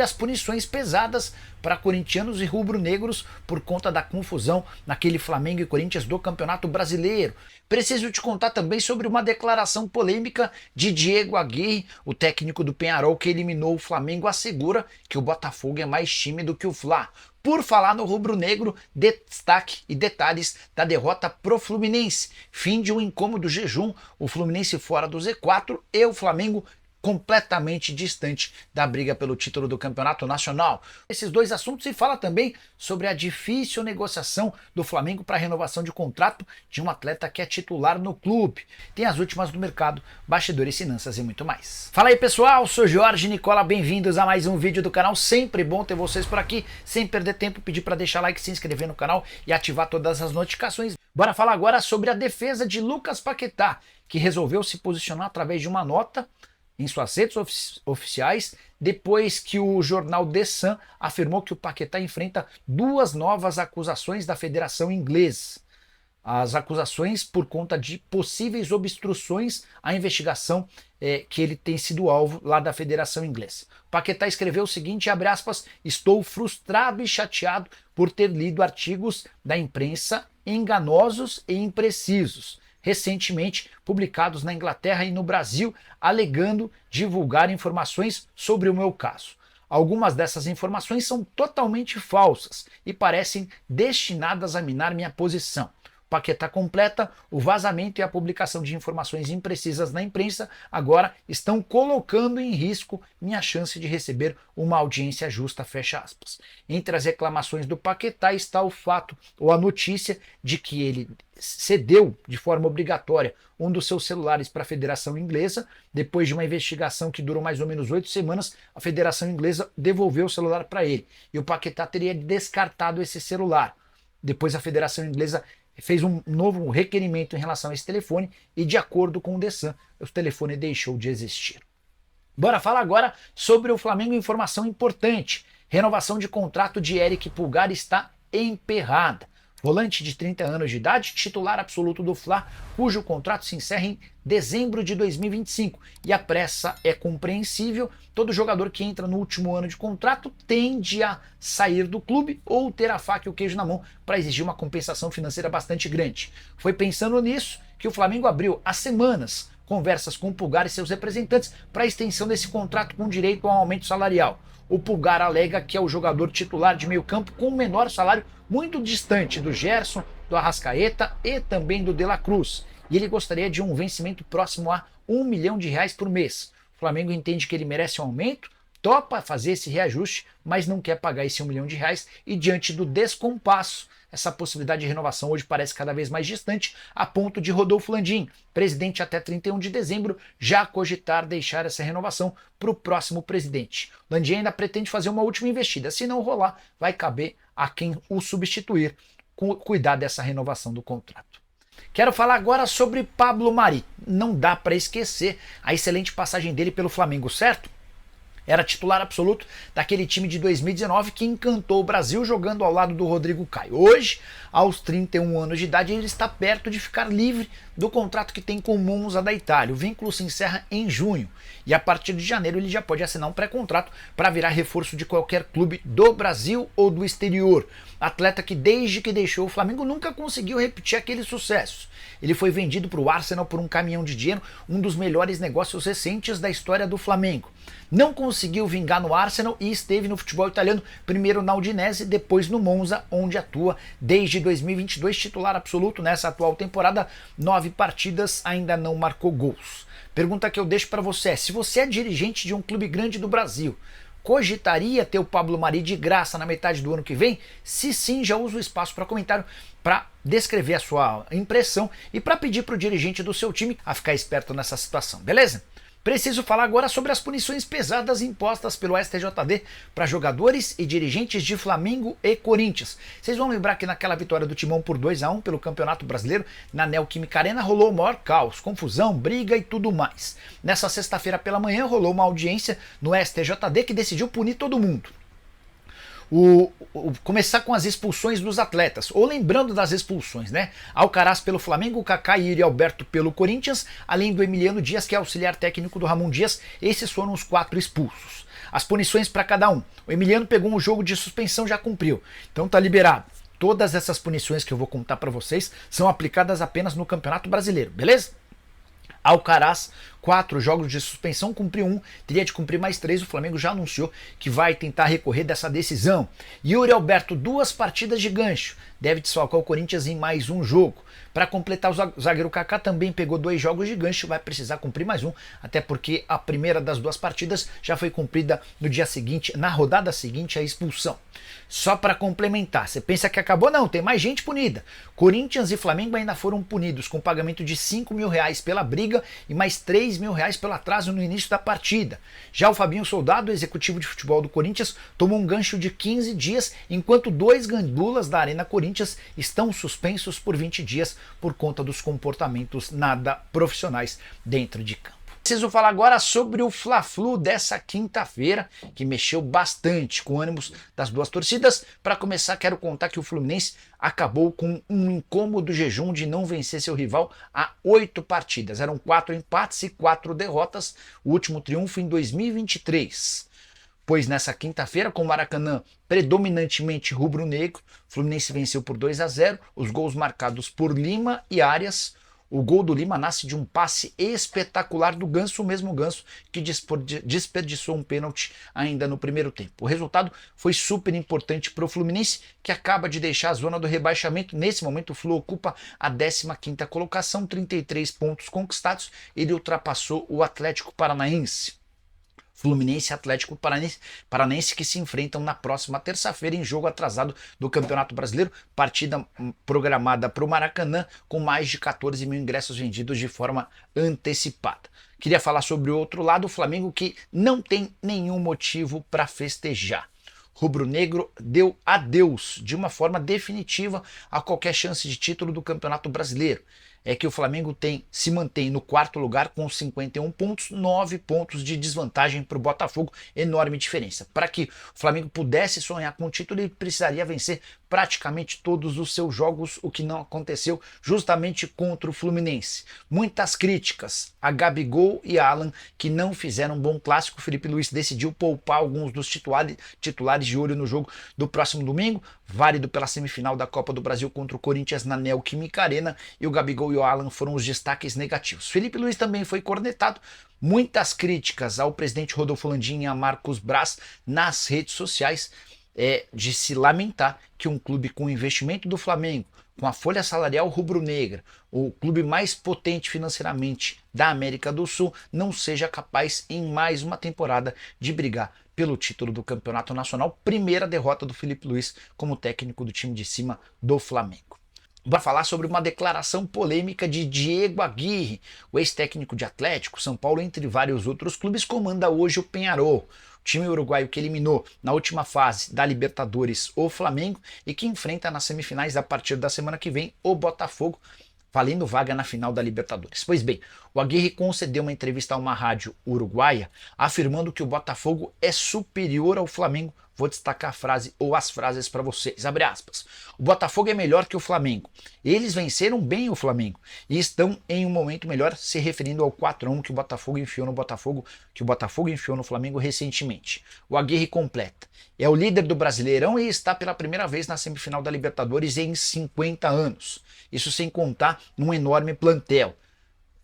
as punições pesadas para corintianos e rubro-negros por conta da confusão naquele Flamengo e Corinthians do Campeonato Brasileiro. Preciso te contar também sobre uma declaração polêmica de Diego Aguirre, o técnico do Peñarol que eliminou o Flamengo, assegura que o Botafogo é mais time do que o Fla. Por falar no rubro-negro, destaque e detalhes da derrota pro Fluminense. Fim de um incômodo jejum, o Fluminense fora do Z4 e o Flamengo completamente distante da briga pelo título do Campeonato Nacional. Esses dois assuntos, e fala também sobre a difícil negociação do Flamengo para a renovação de contrato de um atleta que é titular no clube. Tem as últimas do mercado, bastidores, finanças e muito mais. Fala aí pessoal, sou Jorge Nicola, bem-vindos a mais um vídeo do canal. Sempre bom ter vocês por aqui. Sem perder tempo, pedir para deixar like, se inscrever no canal e ativar todas as notificações. Bora falar agora sobre a defesa de Lucas Paquetá, que resolveu se posicionar através de uma nota em suas redes oficiais, depois que o jornal The Sun afirmou que o Paquetá enfrenta duas novas acusações da Federação Inglesa. As acusações por conta de possíveis obstruções à investigação que ele tem sido alvo lá da Federação Inglesa. Paquetá escreveu o seguinte, abre aspas, estou frustrado e chateado por ter lido artigos da imprensa enganosos e imprecisos, recentemente publicados na Inglaterra e no Brasil, alegando divulgar informações sobre o meu caso. Algumas dessas informações são totalmente falsas e parecem destinadas a minar minha posição. Paquetá completa, o vazamento e a publicação de informações imprecisas na imprensa agora estão colocando em risco minha chance de receber uma audiência justa, fecha aspas. Entre as reclamações do Paquetá está o fato ou a notícia de que ele cedeu de forma obrigatória um dos seus celulares para a Federação Inglesa. Depois de uma investigação que durou mais ou menos 8 semanas, a Federação Inglesa devolveu o celular para ele. E o Paquetá teria descartado esse celular. Depois a Federação Inglesa fez um novo requerimento em relação a esse telefone e, de acordo com o The Sun, o telefone deixou de existir. Bora falar agora sobre o Flamengo. Informação importante. Renovação de contrato de Eric Pulgar está emperrada. Volante de 30 anos de idade, titular absoluto do Fla, cujo contrato se encerra em dezembro de 2025. E a pressa é compreensível, todo jogador que entra no último ano de contrato tende a sair do clube ou ter a faca e o queijo na mão para exigir uma compensação financeira bastante grande. Foi pensando nisso que o Flamengo abriu há semanas conversas com o Pulgar e seus representantes para a extensão desse contrato com direito a um aumento salarial. O Pulgar alega que é o jogador titular de meio campo com o menor salário, muito distante do Gerson, do Arrascaeta e também do De La Cruz. E ele gostaria de um vencimento próximo a R$1 milhão por mês. O Flamengo entende que ele merece um aumento, topa fazer esse reajuste, mas não quer pagar esse R$1 milhão e diante do descompasso, essa possibilidade de renovação hoje parece cada vez mais distante, a ponto de Rodolfo Landim, presidente até 31 de dezembro, já cogitar deixar essa renovação para o próximo presidente. Landim ainda pretende fazer uma última investida, se não rolar, vai caber a quem o substituir cuidar dessa renovação do contrato. Quero falar agora sobre Pablo Mari. Não dá para esquecer a excelente passagem dele pelo Flamengo, certo? Era titular absoluto daquele time de 2019 que encantou o Brasil jogando ao lado do Rodrigo Caio. Hoje, aos 31 anos de idade, ele está perto de ficar livre do contrato que tem com o Monza da Itália. O vínculo se encerra em junho e a partir de janeiro ele já pode assinar um pré-contrato para virar reforço de qualquer clube do Brasil ou do exterior. Atleta que desde que deixou o Flamengo nunca conseguiu repetir aquele sucesso. Ele foi vendido para o Arsenal por um caminhão de dinheiro, um dos melhores negócios recentes da história do Flamengo. Não conseguiu vingar no Arsenal e esteve no futebol italiano, primeiro na Udinese, depois no Monza, onde atua desde 2022, titular absoluto nessa atual temporada, 9 partidas, ainda não marcou gols. Pergunta que eu deixo para você é, se você é dirigente de um clube grande do Brasil, cogitaria ter o Pablo Mari de graça na metade do ano que vem? Se sim, já uso o espaço para comentário para descrever a sua impressão e para pedir para o dirigente do seu time a ficar esperto nessa situação, beleza? Preciso falar agora sobre as punições pesadas impostas pelo STJD para jogadores e dirigentes de Flamengo e Corinthians. Vocês vão lembrar que naquela vitória do Timão por 2-1 pelo Campeonato Brasileiro, na Neoquímica Arena, rolou o maior caos, confusão, briga e tudo mais. Nessa sexta-feira pela manhã rolou uma audiência no STJD que decidiu punir todo mundo. Começar com as expulsões dos atletas, ou lembrando das expulsões, né? Alcaraz pelo Flamengo, Kaká e Yuri Alberto pelo Corinthians, além do Emiliano Dias, que é auxiliar técnico do Ramon Dias. Esses foram os 4 expulsos. As punições para cada um. O Emiliano pegou um jogo de suspensão, já cumpriu, então tá liberado. Todas essas punições que eu vou contar para vocês são aplicadas apenas no Campeonato Brasileiro, beleza? Alcaraz, 4 jogos de suspensão, cumpriu 1, teria de cumprir mais 3. O Flamengo já anunciou que vai tentar recorrer dessa decisão. Yuri Alberto, 2 partidas de gancho, deve desfalcar o Corinthians em mais um jogo. Para completar, o zagueiro Kaká também pegou 2 jogos de gancho, vai precisar cumprir mais 1, até porque a primeira das 2 partidas já foi cumprida no dia seguinte, na rodada seguinte, a expulsão. Só para complementar, você pensa que acabou? Não, tem mais gente punida. Corinthians e Flamengo ainda foram punidos com pagamento de R$ 5.000 pela briga e mais R$ 3.000 pelo atraso no início da partida. Já o Fabinho Soldado, executivo de futebol do Corinthians, tomou um gancho de 15 dias, enquanto 2 gandulas da Arena Corinthians estão suspensos por 20 dias por conta dos comportamentos nada profissionais dentro de campo. Preciso falar agora sobre o Fla-Flu dessa quinta-feira, que mexeu bastante com o ânimos das 2 torcidas. Para começar, quero contar que o Fluminense acabou com um incômodo jejum de não vencer seu rival há 8 partidas. Eram 4 empates e 4 derrotas, o último triunfo em 2023. Pois nessa quinta-feira, com o Maracanã predominantemente rubro-negro, o Fluminense venceu por 2-0, os gols marcados por Lima e Arias. O gol do Lima nasce de um passe espetacular do Ganso, o mesmo Ganso que desperdiçou um pênalti ainda no primeiro tempo. O resultado foi super importante para o Fluminense, que acaba de deixar a zona do rebaixamento. Nesse momento, o Flu ocupa a 15ª colocação, 33 pontos conquistados. Ele ultrapassou o Atlético Paranaense. Fluminense e Atlético Paranaense que se enfrentam na próxima terça-feira em jogo atrasado do Campeonato Brasileiro, partida programada para o Maracanã com mais de 14 mil ingressos vendidos de forma antecipada. Queria falar sobre o outro lado, o Flamengo, que não tem nenhum motivo para festejar. Rubro-negro deu adeus de uma forma definitiva a qualquer chance de título do Campeonato Brasileiro. É que o Flamengo se mantém no 4º lugar com 51 pontos, 9 pontos de desvantagem para o Botafogo, enorme diferença. Para que o Flamengo pudesse sonhar com o título, ele precisaria vencer praticamente todos os seus jogos, o que não aconteceu justamente contra o Fluminense. Muitas críticas a Gabigol e Alan, que não fizeram um bom clássico. O Felipe Luiz decidiu poupar alguns dos titulares de olho no jogo do próximo domingo, válido pela semifinal da Copa do Brasil contra o Corinthians na Neoquímica Arena, e o Gabigol e o Alan foram os destaques negativos. Felipe Luiz também foi cornetado. Muitas críticas ao presidente Rodolfo Landim e a Marcos Braz nas redes sociais, de se lamentar que um clube com o investimento do Flamengo, com a folha salarial rubro-negra, o clube mais potente financeiramente da América do Sul, não seja capaz em mais uma temporada de brigar pelo título do Campeonato Nacional. Primeira derrota do Felipe Luiz como técnico do time de cima do Flamengo. Para falar sobre uma declaração polêmica de Diego Aguirre, o ex-técnico de Atlético, São Paulo, entre vários outros clubes, comanda hoje o Peñarol, o time uruguaio que eliminou na última fase da Libertadores o Flamengo e que enfrenta nas semifinais a partir da semana que vem o Botafogo, valendo vaga na final da Libertadores. Pois bem, o Aguirre concedeu uma entrevista a uma rádio uruguaia afirmando que o Botafogo é superior ao Flamengo. Vou destacar a frase ou as frases para vocês, abre aspas. O Botafogo é melhor que o Flamengo. Eles venceram bem o Flamengo e estão em um momento melhor, se referindo ao 4-1 que o Botafogo enfiou no Flamengo recentemente. O Aguirre completa. É o líder do Brasileirão e está pela primeira vez na semifinal da Libertadores em 50 anos. Isso sem contar num enorme plantel.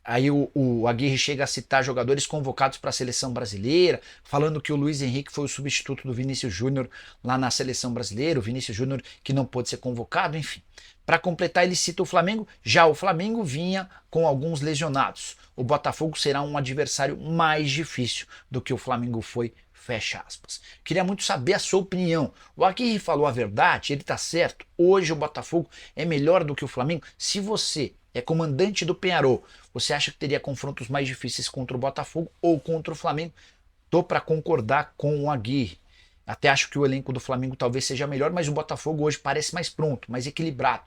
Aí o Aguirre chega a citar jogadores convocados para a seleção brasileira, falando que o Luiz Henrique foi o substituto do Vinícius Júnior lá na seleção brasileira, o Vinícius Júnior que não pôde ser convocado, enfim. Para completar, ele cita o Flamengo. Já o Flamengo vinha com alguns lesionados. O Botafogo será um adversário mais difícil do que o Flamengo foi, fecha aspas. Queria muito saber a sua opinião. O Aguirre falou a verdade, ele está certo. Hoje o Botafogo é melhor do que o Flamengo. Se você é comandante do Peñarol, você acha que teria confrontos mais difíceis contra o Botafogo ou contra o Flamengo? Tô para concordar com o Aguirre. Até acho que o elenco do Flamengo talvez seja melhor, mas o Botafogo hoje parece mais pronto, mais equilibrado.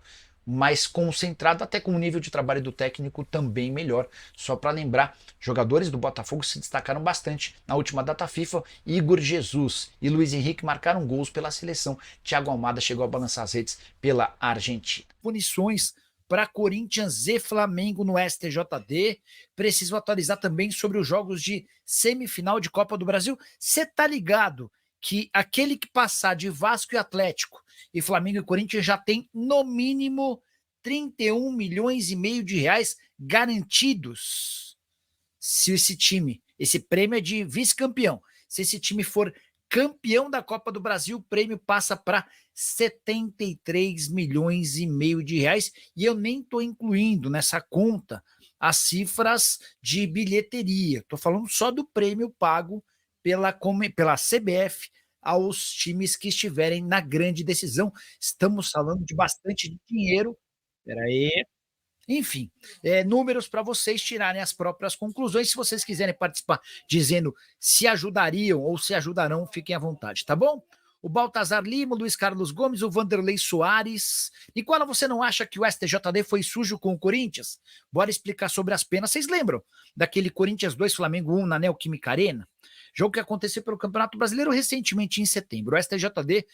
mais concentrado, até com o nível de trabalho do técnico também melhor. Só para lembrar, jogadores do Botafogo se destacaram bastante na última data FIFA. Igor Jesus e Luiz Henrique marcaram gols pela seleção. Thiago Almada chegou a balançar as redes pela Argentina. Punições para Corinthians e Flamengo no STJD. Preciso atualizar também sobre os jogos de semifinal de Copa do Brasil. Você tá ligado que aquele que passar de Vasco e Atlético e Flamengo e Corinthians já tem no mínimo 31 milhões e meio de reais garantidos. Se esse time, esse prêmio é de vice-campeão, se esse time for campeão da Copa do Brasil, o prêmio passa para 73 milhões e meio de reais, e eu nem estou incluindo nessa conta as cifras de bilheteria. Estou falando só do prêmio pago pela CBF aos times que estiverem na grande decisão. Estamos falando de bastante dinheiro. Espera aí. Enfim, números para vocês tirarem as próprias conclusões. Se vocês quiserem participar dizendo se ajudariam ou se ajudarão, fiquem à vontade, tá bom? O Baltazar Lima, o Luiz Carlos Gomes, o Vanderlei Soares. Nicola, você não acha que o STJD foi sujo com o Corinthians? Bora explicar sobre as penas. Vocês lembram daquele Corinthians 2, Flamengo 1 na Neoquímica Arena? Jogo que aconteceu pelo Campeonato Brasileiro recentemente, em setembro. O STJD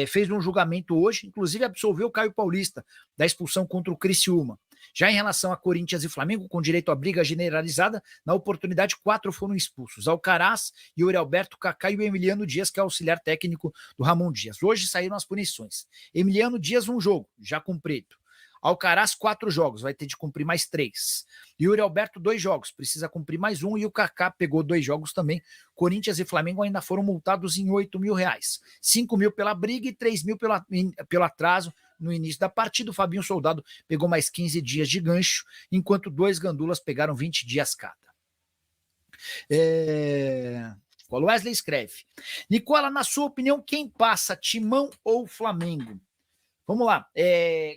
fez um julgamento hoje, inclusive absolveu o Caio Paulista da expulsão contra o Criciúma. Já em relação a Corinthians e Flamengo, com direito à briga generalizada, na oportunidade 4 foram expulsos: Alcaraz, Yuri Alberto, Kaká e o Emiliano Dias, que é auxiliar técnico do Ramon Dias. Hoje saíram as punições. Emiliano Dias, 1 jogo, já cumprido. Alcaraz, 4 jogos, vai ter de cumprir mais 3. Yuri Alberto, 2 jogos, precisa cumprir mais 1. E o Kaká pegou 2 jogos também. Corinthians e Flamengo ainda foram multados em R$8 mil. 5 mil pela briga e 3 mil pelo atraso no início da partida. O Fabinho Soldado pegou mais 15 dias de gancho, enquanto 2 gandulas pegaram 20 dias cada. O Wesley escreve: Nicola, na sua opinião, quem passa, Timão ou Flamengo? Vamos lá.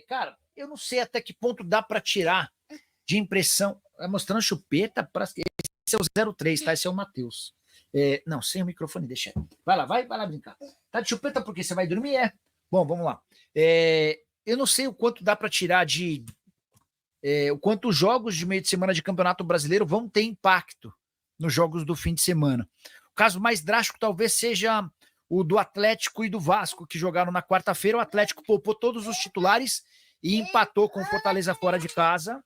Cara, eu não sei até que ponto dá para tirar de impressão. Mostrando chupeta, esse é o 03, tá? Esse é o Matheus. Não, sem o microfone, deixa. Vai lá brincar. Tá de chupeta porque você vai dormir? Bom, vamos lá. Eu não sei o quanto dá para tirar de... o quanto os jogos de meio de semana de Campeonato Brasileiro vão ter impacto nos jogos do fim de semana. O caso mais drástico talvez seja o do Atlético e do Vasco, que jogaram na quarta-feira. O Atlético poupou todos os titulares e empatou com o Fortaleza fora de casa.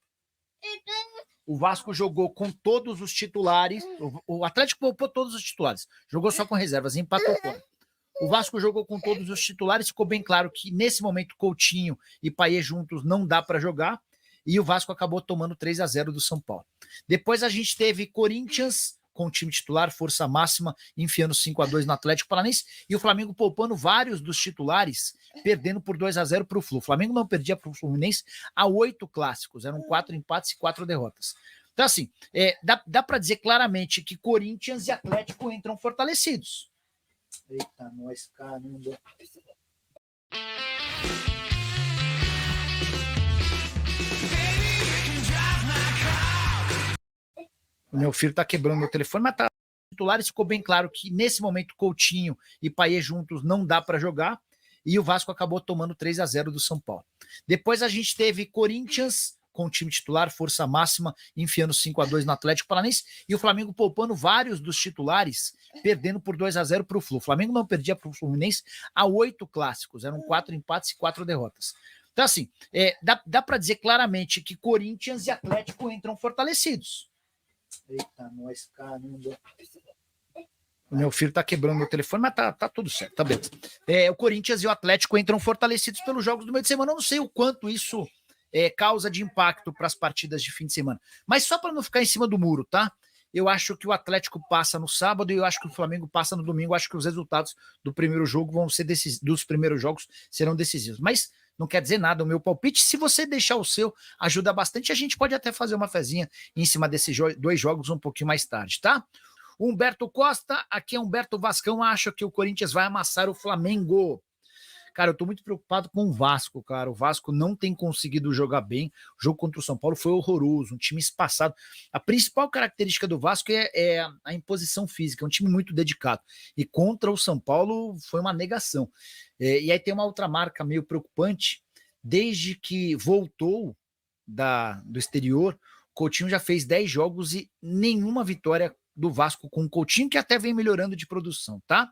O Vasco jogou com todos os titulares. O Atlético poupou todos os titulares. Jogou só com reservas e empatou fora. O Vasco jogou com todos os titulares. Ficou bem claro que, nesse momento, Coutinho e Payet juntos não dá para jogar. E o Vasco acabou tomando 3-0 do São Paulo. Depois a gente teve Corinthians com o time titular, força máxima, enfiando 5-2 no Atlético Paranaense, e o Flamengo poupando vários dos titulares, perdendo por 2-0 para o Flu. O Flamengo não perdia para o Fluminense há 8 clássicos, eram 4 empates e 4 derrotas. Então, assim, dá para dizer claramente que Corinthians e Atlético entram fortalecidos. Eita, nós, caramba. O meu filho tá quebrando meu telefone, mas tá titulares. Ficou bem claro que, nesse momento, Coutinho e Payet juntos não dá para jogar, e o Vasco acabou tomando 3-0 do São Paulo. Depois a gente teve Corinthians com o time titular, força máxima, enfiando 5-2 no Atlético Paranaense, e o Flamengo poupando vários dos titulares, perdendo por 2-0 para o Flu. O Flamengo não perdia para o Fluminense há 8 clássicos, eram 4 empates e 4 derrotas. Então, assim, dá para dizer claramente que Corinthians e Atlético entram fortalecidos. Eita, nós, caramba. O meu filho tá quebrando meu telefone, mas tá tudo certo, tá beleza. O Corinthians e o Atlético entram fortalecidos pelos jogos do meio de semana. Eu não sei o quanto isso causa de impacto para as partidas de fim de semana. Mas só para não ficar em cima do muro, tá? Eu acho que o Atlético passa no sábado e eu acho que o Flamengo passa no domingo. Eu acho que os resultados do primeiro jogo vão ser dos primeiros jogos serão decisivos. Mas não quer dizer nada o meu palpite. Se você deixar o seu, ajuda bastante. A gente pode até fazer uma fezinha em cima desses 2 jogos um pouquinho mais tarde, tá? Humberto Costa, aqui é Humberto Vascão, acha que o Corinthians vai amassar o Flamengo. Cara, eu tô muito preocupado com o Vasco, cara. O Vasco não tem conseguido jogar bem. O jogo contra o São Paulo foi horroroso, um time espaçado. A principal característica do Vasco é a imposição física, é um time muito dedicado. E contra o São Paulo foi uma negação. E aí tem uma outra marca meio preocupante, desde que voltou do exterior, Coutinho já fez 10 jogos e nenhuma vitória do Vasco com o Coutinho, que até vem melhorando de produção, tá?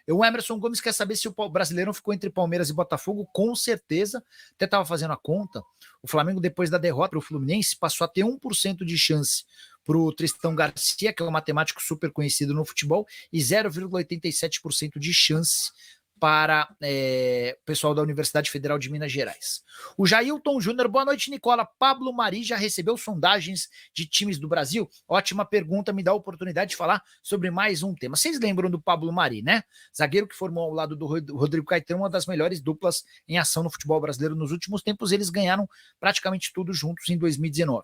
O Emerson Gomes quer saber se o Brasileirão ficou entre Palmeiras e Botafogo. Com certeza, até estava fazendo a conta. O Flamengo, depois da derrota para o Fluminense, passou a ter 1% de chance para o Tristão Garcia, que é um matemático super conhecido no futebol, e 0,87% de chance para o pessoal da Universidade Federal de Minas Gerais. O Jailton Júnior, boa noite, Nicola. Pablo Mari já recebeu sondagens de times do Brasil? Ótima pergunta, me dá a oportunidade de falar sobre mais um tema. Vocês lembram do Pablo Mari, né? Zagueiro que formou ao lado do Rodrigo Caetano uma das melhores duplas em ação no futebol brasileiro nos últimos tempos. Eles ganharam praticamente tudo juntos em 2019.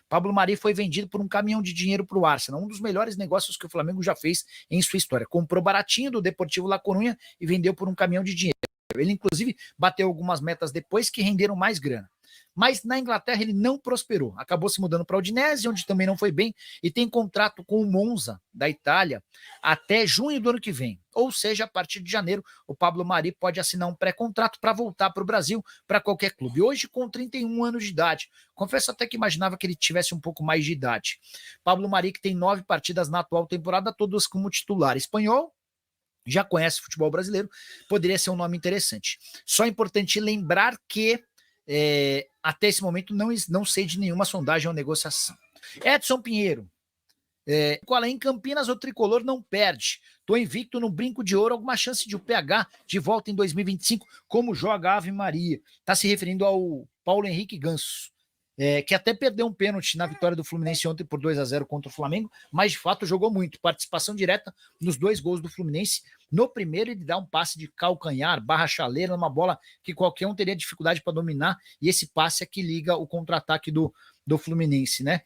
Pablo Mari foi vendido por um caminhão de dinheiro para o Arsenal, um dos melhores negócios que o Flamengo já fez em sua história. Comprou baratinho do Deportivo La Coruña e vendeu por um caminhão de dinheiro. Ele, inclusive, bateu algumas metas depois que renderam mais grana. Mas na Inglaterra ele não prosperou. Acabou se mudando para a Udinese, onde também não foi bem, e tem contrato com o Monza, da Itália, até junho do ano que vem. Ou seja, a partir de janeiro, o Pablo Mari pode assinar um pré-contrato para voltar para o Brasil, para qualquer clube. Hoje, com 31 anos de idade. Confesso até que imaginava que ele tivesse um pouco mais de idade. Pablo Mari, que tem 9 partidas na atual temporada, todas como titular. Espanhol, já conhece o futebol brasileiro, poderia ser um nome interessante. Só é importante lembrar que até esse momento não sei de nenhuma sondagem ou negociação. Edson Pinheiro, qual é? Em Campinas o tricolor não perde. Tô invicto no brinco de ouro, alguma chance de o PH de volta em 2025, como joga Ave Maria. Tá se referindo ao Paulo Henrique Ganso. Que até perdeu um pênalti na vitória do Fluminense ontem por 2-0 contra o Flamengo, mas de fato jogou muito, participação direta nos 2 gols do Fluminense. No primeiro ele dá um passe de calcanhar, barra chaleira, numa bola que qualquer um teria dificuldade para dominar, e esse passe é que liga o contra-ataque do Fluminense, né?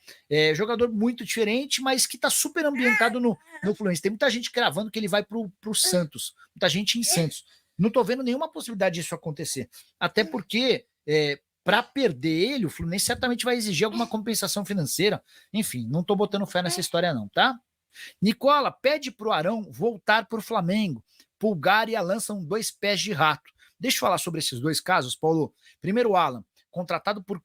Jogador muito diferente, mas que tá super ambientado no Fluminense. Tem muita gente cravando que ele vai pro Santos, muita gente em Santos. Não tô vendo nenhuma possibilidade disso acontecer, até porque para perder ele, o Fluminense certamente vai exigir alguma compensação financeira. Enfim, não tô botando fé nessa história não, tá? Nicola, pede pro Arão voltar pro Flamengo. Pulgar e Alan são 2 pés de rato. Deixa eu falar sobre esses 2 casos, Paulo. Primeiro, o Alan, contratado por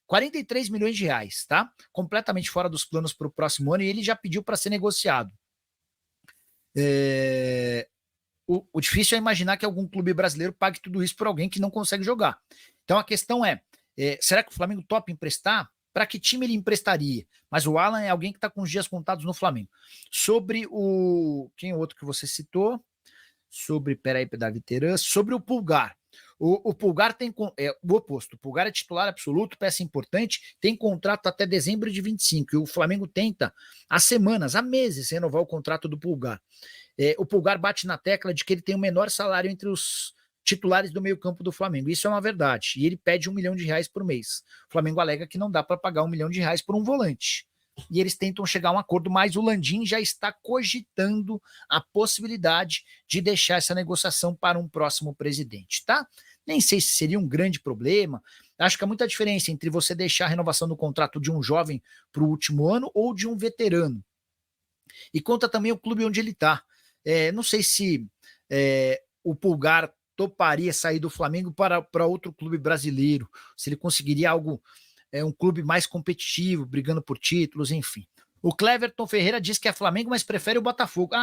43 milhões de reais, tá? Completamente fora dos planos para o próximo ano, e ele já pediu para ser negociado. O difícil é imaginar que algum clube brasileiro pague tudo isso por alguém que não consegue jogar. Então a questão será que o Flamengo topa emprestar? Para que time ele emprestaria? Mas o Alan é alguém que está com os dias contados no Flamengo. Sobre quem é o outro que você citou? Davi Teran, sobre o Pulgar. O Pulgar tem o oposto. O Pulgar é titular absoluto, peça importante, tem contrato até dezembro de 25. E o Flamengo tenta há semanas, há meses, renovar o contrato do Pulgar. O Pulgar bate na tecla de que ele tem o menor salário entre os titulares do meio-campo do Flamengo. Isso é uma verdade. E ele pede R$1 milhão por mês. O Flamengo alega que não dá para pagar R$1 milhão por um volante. E eles tentam chegar a um acordo, mas o Landim já está cogitando a possibilidade de deixar essa negociação para um próximo presidente, tá? Nem sei se seria um grande problema. Acho que há muita diferença entre você deixar a renovação do contrato de um jovem para o último ano ou de um veterano. E conta também o clube onde ele está. Não sei se o Pulgar toparia sair do Flamengo para outro clube brasileiro, se ele conseguiria algo, um clube mais competitivo, brigando por títulos, enfim. O Cleverton Ferreira diz que é Flamengo, mas prefere o Botafogo.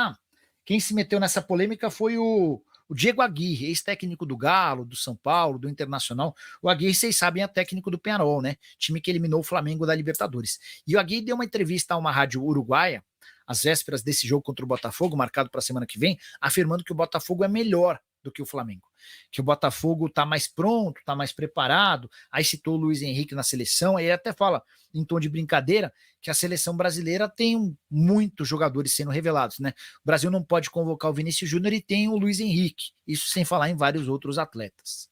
Quem se meteu nessa polêmica foi o Diego Aguirre, ex-técnico do Galo, do São Paulo, do Internacional. O Aguirre, vocês sabem, é técnico do Peñarol, né? Time que eliminou o Flamengo da Libertadores. E o Aguirre deu uma entrevista a uma rádio uruguaia, às vésperas desse jogo contra o Botafogo, marcado para a semana que vem, afirmando que o Botafogo é melhor do que o Flamengo, que o Botafogo está mais pronto, está mais preparado. Aí citou o Luiz Henrique na seleção, aí ele até fala, em tom de brincadeira, que a seleção brasileira tem muitos jogadores sendo revelados, né? O Brasil não pode convocar o Vinícius Júnior e tem o Luiz Henrique, isso sem falar em vários outros atletas.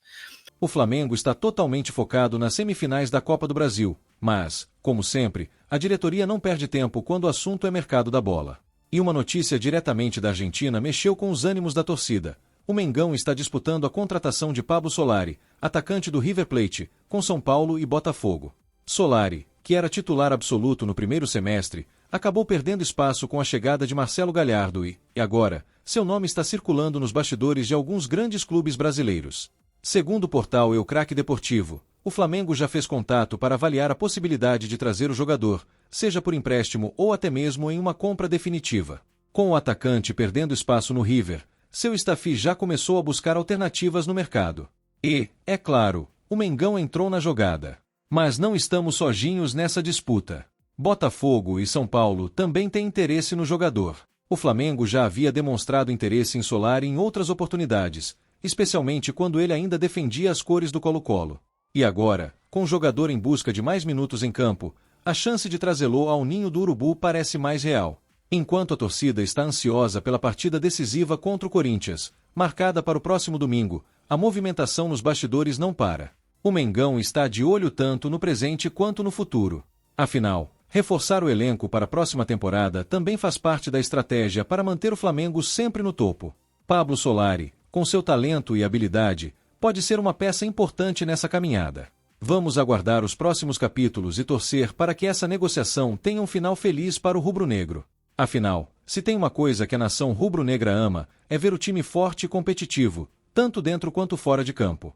O Flamengo está totalmente focado nas semifinais da Copa do Brasil, mas, como sempre, a diretoria não perde tempo quando o assunto é mercado da bola. E uma notícia diretamente da Argentina mexeu com os ânimos da torcida. O Mengão está disputando a contratação de Pablo Solari, atacante do River Plate, com São Paulo e Botafogo. Solari, que era titular absoluto no primeiro semestre, acabou perdendo espaço com a chegada de Marcelo Galhardo e agora, seu nome está circulando nos bastidores de alguns grandes clubes brasileiros. Segundo o portal El Craque Deportivo, o Flamengo já fez contato para avaliar a possibilidade de trazer o jogador, seja por empréstimo ou até mesmo em uma compra definitiva. Com o atacante perdendo espaço no River, seu staff já começou a buscar alternativas no mercado. E, é claro, o Mengão entrou na jogada. Mas não estamos sozinhos nessa disputa. Botafogo e São Paulo também têm interesse no jogador. O Flamengo já havia demonstrado interesse em Solari em outras oportunidades, especialmente quando ele ainda defendia as cores do Colo-Colo. E agora, com o jogador em busca de mais minutos em campo, a chance de trazê-lo ao ninho do Urubu parece mais real. Enquanto a torcida está ansiosa pela partida decisiva contra o Corinthians, marcada para o próximo domingo, a movimentação nos bastidores não para. O Mengão está de olho tanto no presente quanto no futuro. Afinal, reforçar o elenco para a próxima temporada também faz parte da estratégia para manter o Flamengo sempre no topo. Pablo Solari, com seu talento e habilidade, pode ser uma peça importante nessa caminhada. Vamos aguardar os próximos capítulos e torcer para que essa negociação tenha um final feliz para o rubro-negro. Afinal, se tem uma coisa que a nação rubro-negra ama, é ver o time forte e competitivo, tanto dentro quanto fora de campo.